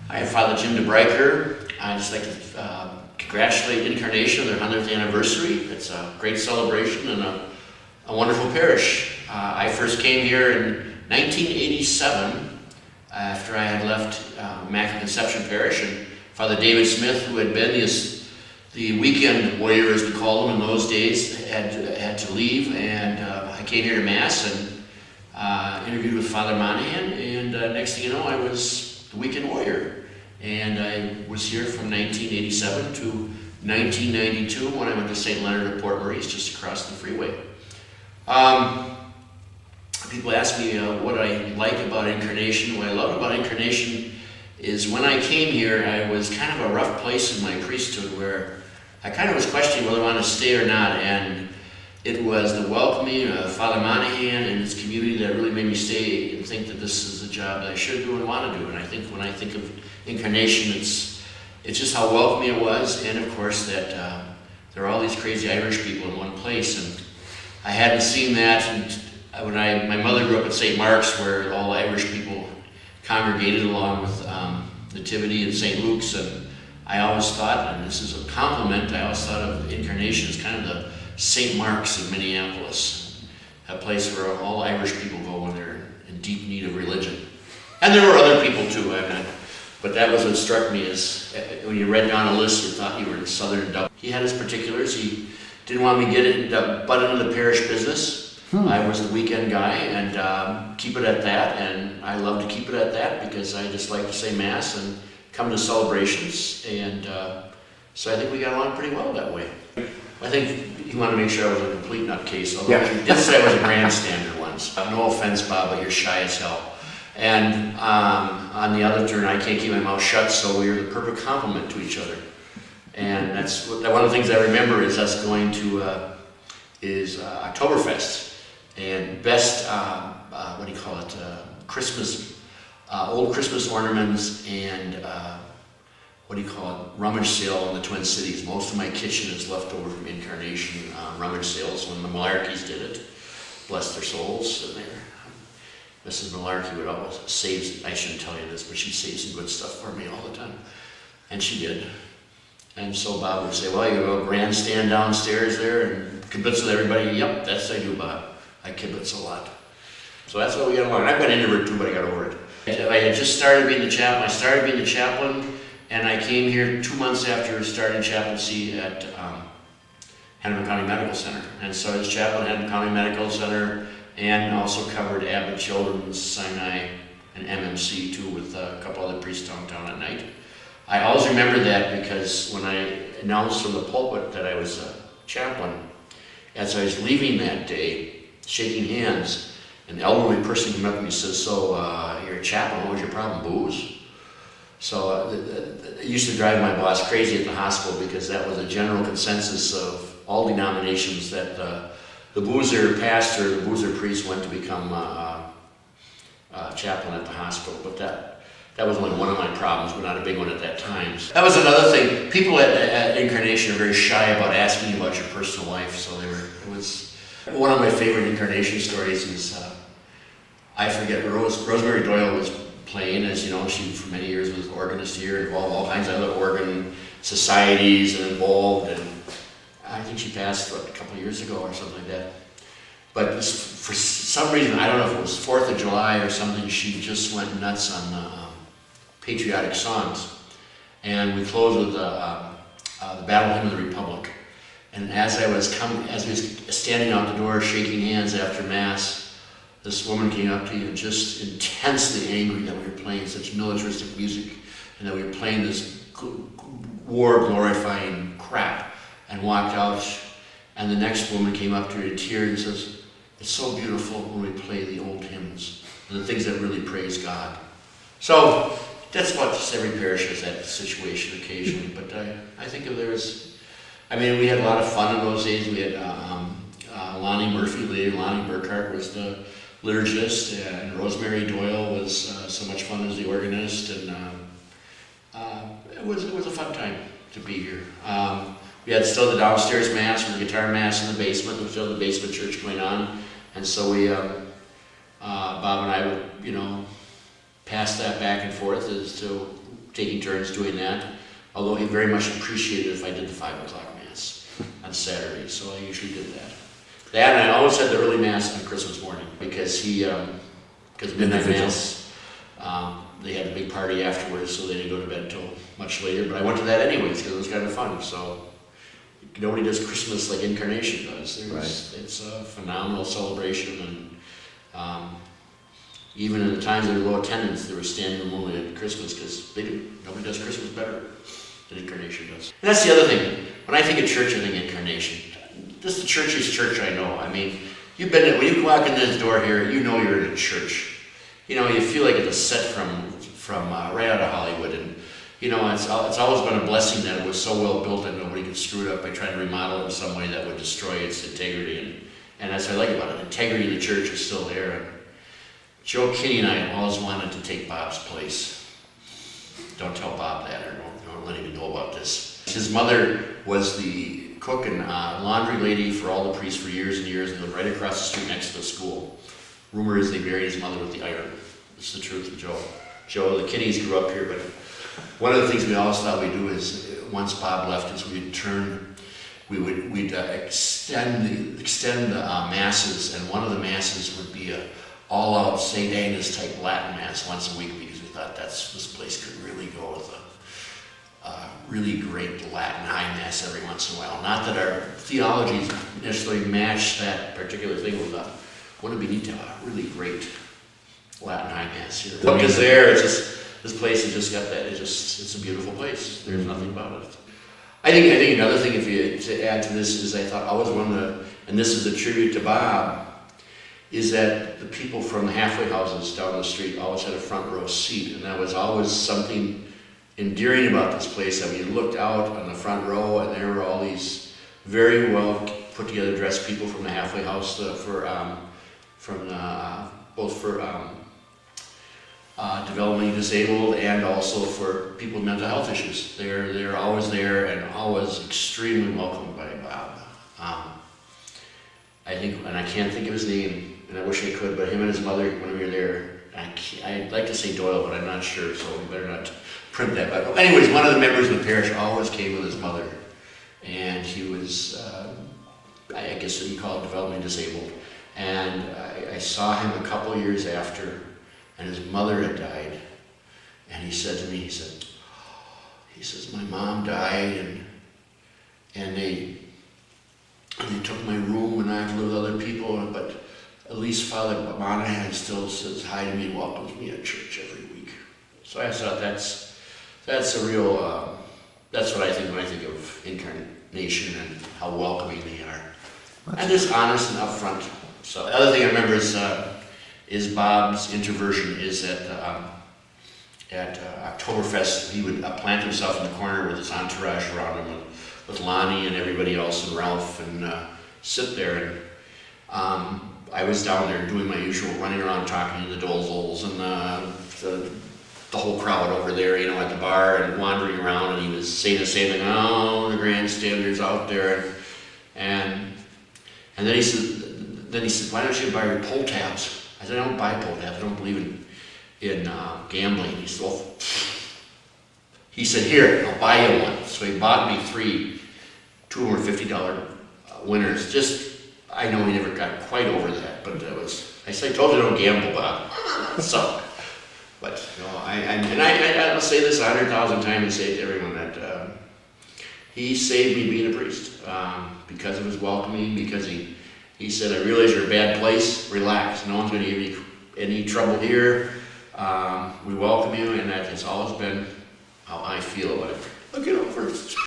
I have Father Jim DeBruycker. I'd just like to congratulate Incarnation on their 100th anniversary. It's a great celebration and a wonderful parish. I first came here in 1987 after I had left Immaculate Conception Parish, and Father David Smith, who had been the weekend warrior, as we called him in those days, had to leave, and I came here to Mass and interviewed with Father Monaghan, and next thing you know, I was the weekend warrior. And I was here from 1987 to 1992 when I went to St. Leonard of Port Maurice, just across the freeway. People ask me what I like about Incarnation. What I love about Incarnation is when I came here, I was kind of a rough place in my priesthood where I kind of was questioning whether I wanted to stay or not, and it was the welcoming of Father Monaghan and his community that really made me stay and think that this is a job that I should do and want to do. And I think when I think of Incarnation, it's just how welcoming it was, and of course that there are all these crazy Irish people in one place, and I hadn't seen that. And when my mother grew up at St. Mark's, where all Irish people congregated along with Nativity and St. Luke's, and I always thought, and this is a compliment, I always thought of Incarnation as kind of the St. Mark's of Minneapolis, a place where all Irish people go when they're in deep need of religion. And there were other people too, but that was what struck me as, when you read down a list, you thought you were in southern Dublin. He had his particulars. He didn't want me to butt into the parish business. I was the weekend guy, and keep it at that, and I love to keep it at that because I just like to say Mass and come to celebrations, and so I think we got along pretty well that way. I think he wanted to make sure I was a complete nutcase, although he did say I was a grandstander once. No offense, Bob, but you're shy as hell. And on the other turn, I can't keep my mouth shut, so we were the perfect complement to each other. And that's one of the things I remember is us going to Oktoberfest, and best Christmas, old Christmas ornaments, and rummage sale in the Twin Cities. Most of my kitchen is left over from Incarnation rummage sales when the Malarkeys did it. Bless their souls. And Mrs. Malarkey would always save, I shouldn't tell you this, but she'd save some good stuff for me all the time. And she did. And so Bob would say, well, you have a grandstand downstairs there, and kibitz with everybody. Yep, that's what I do, Bob. I kibitz a lot. So that's what we got along. I've been introvert too, but I got over it. I had just started being the chaplain. I started being the chaplain, and I came here 2 months after starting chaplaincy at Hennepin County Medical Center. And so I was chaplain at Hennepin County Medical Center, and also covered Abbott Children's, Sinai, and MMC too, with a couple other priests downtown at night. I always remember that because when I announced from the pulpit that I was a chaplain, as I was leaving that day, shaking hands, an elderly person came up to me and says, so you're a chaplain, what was your problem, booze? So it used to drive my boss crazy at the hospital because that was a general consensus of all denominations that the boozer pastor, the boozer priest went to become a chaplain at the hospital, but that was only one of my problems, but not a big one at that time. That was another thing. People at Incarnation are very shy about asking about your personal life, so it was one of my favorite Incarnation stories is, I forget, Rosemary Doyle was playing, as you know, she for many years was an organist here, involved in all kinds of other organ societies and involved, and I think she passed, a couple of years ago or something like that. But for some reason, I don't know if it was 4th of July or something, she just went nuts on patriotic songs. And we closed with the Battle Hymn of the Republic. And as we was standing out the door shaking hands after Mass, this woman came up to you just intensely angry that we were playing such militaristic music and that we were playing this war-glorifying crap, and walked out. And the next woman came up to her in tears and says, it's so beautiful when we play the old hymns and the things that really praise God. So that's what just every parish has that situation occasionally, but I think if we had a lot of fun in those days. We had Lonnie Murphy, Lady Lonnie Burkhart was the liturgist, and Rosemary Doyle was so much fun as the organist, and it was a fun time to be here. We had still the downstairs Mass and the guitar Mass in the basement. There was still the basement church going on. And so we, Bob and I would, pass that back and forth as to taking turns doing that. Although he very much appreciated if I did the 5 o'clock Mass on Saturday, so I usually did that. That, and I always had the early Mass on Christmas morning, because midnight Mass, they had a big party afterwards, so they didn't go to bed until much later, but I went to that anyways, because it was kind of fun, so. Nobody does Christmas like Incarnation does. It's a phenomenal celebration, and even in the times of low attendance, they were standing room only at Christmas, because nobody does Christmas better than Incarnation does. And that's the other thing. When I think of church, I think Incarnation. This is the churchiest church I know. I mean, you've been there, when you walk in this door here, you know you're in a church. You know, you feel like it's a set from right out of Hollywood, and you know, it's always been a blessing that it was so well built that nobody could screw it up by trying to remodel it in some way that would destroy its integrity. And that's what I like about it. The integrity of the church is still there. And Joe Kinney and I always wanted to take Bob's place. Don't tell Bob that, or don't let him know about this. His mother was the cook and laundry lady for all the priests for years and years, and lived right across the street next to the school. Rumor is they buried his mother with the iron. This is the truth of Joe. Joe, the Kinneys grew up here, but one of the things we always thought we'd do is, once Bob left, is we'd extend the masses, and one of the masses would be a all-out St. Agnes type Latin Mass once a week, because we thought this place could really go with a really great Latin high Mass every once in a while. Not that our theologies necessarily match that particular thing. We thought, wouldn't it be neat to have a really great Latin high Mass here? The book is there. It's just, this place has just got that. It's a beautiful place. There's nothing about it. I think another thing, to add to this, is I thought always and this is a tribute to Bob, is that the people from the halfway houses down the street always had a front row seat, and that was always something endearing about this place. I mean, you looked out on the front row, and there were all these very well put together dressed people from the halfway house both for developmentally disabled and also for people with mental health issues. They're always there and always extremely welcomed by Bob. I think, and I can't think of his name, and I wish I could, but him and his mother, when we were there, I'd like to say Doyle, but I'm not sure, so we better not print that. But anyways, one of the members of the parish always came with his mother, and he was, I guess you call it developmentally disabled. And I saw him a couple of years after, and his mother had died, and he said to me, he says, my mom died, and they took my room, and I have to live with other people, but at least Father Monaghan still says hi to me and welcomes me at church every week. So I thought that's a real, that's what I think when I think of Incarnation and how welcoming they are. And just honest and upfront. So the other thing I remember is Bob's introversion is at Oktoberfest. He would plant himself in the corner with his entourage around him, with Lonnie and everybody else and Ralph, and sit there. And I was down there doing my usual running around talking to the Dolzols and the whole crowd over there, you know, at the bar and wandering around, and he was saying the same thing, oh, the grandstanders out there. And then he said, why don't you buy your pull tabs? I said, I don't buy pull tabs. I don't believe in gambling. He said, well, he said, here, I'll buy you one. So he bought me 3 $250 winners. Just, I know he never got quite over that, but that was, I told you don't gamble, Bob. So, but, you know, I'll say this 100,000 times and say it to everyone that he saved me being a priest because of his welcoming, because he said, I realize you're a bad place, relax, no one's going to give you any trouble here, we welcome you, and that has always been how I feel about it. Look it over.